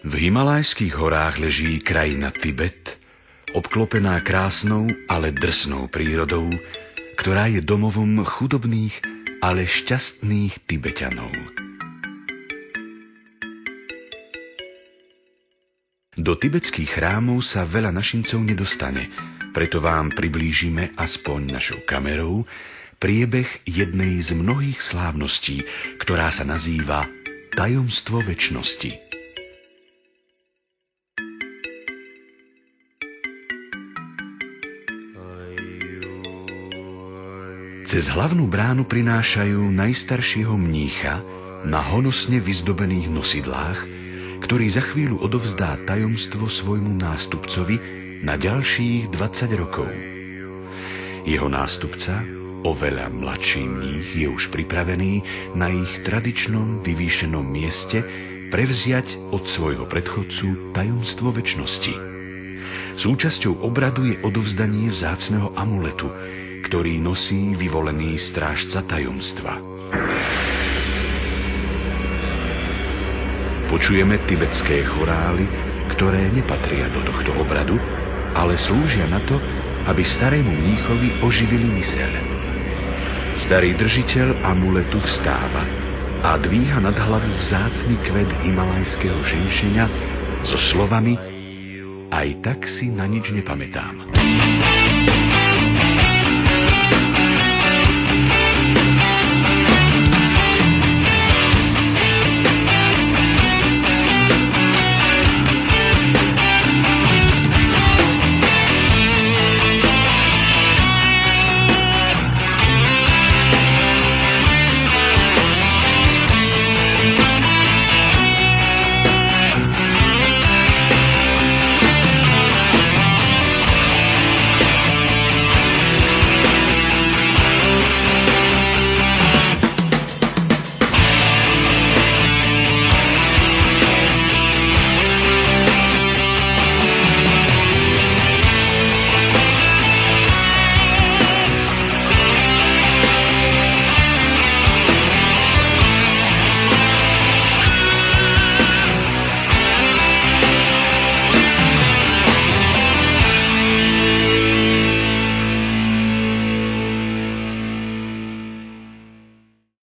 V Himalajských horách leží krajina Tibet, obklopená krásnou, ale drsnou prírodou, ktorá je domovom chudobných, ale šťastných Tibeťanov. Do tibetských chrámov sa veľa našincov nedostane, preto vám priblížime aspoň našou kamerou priebeh jednej z mnohých slávností, ktorá sa nazýva Tajomstvo večnosti. Cez hlavnú bránu prinášajú najstaršieho mnícha na honosne vyzdobených nosidlách, ktorý za chvíľu odovzdá tajomstvo svojmu nástupcovi na ďalších 20 rokov. Jeho nástupca, oveľa mladší mních, je už pripravený na ich tradičnom vyvýšenom mieste prevziať od svojho predchodcu tajomstvo večnosti. Súčasťou obradu je odovzdanie vzácneho amuletu, ktorý nosí vyvolený strážca tajomstva. Počujeme tibetské chorály, ktoré nepatria do tohto obradu, ale slúžia na to, aby starému mníchovi oživili myseľ. Starý držiteľ amuletu vstáva a dvíha nad hlavu vzácny kvet himalajského ženšeňa so slovami: Aj tak si na nič nepamätám.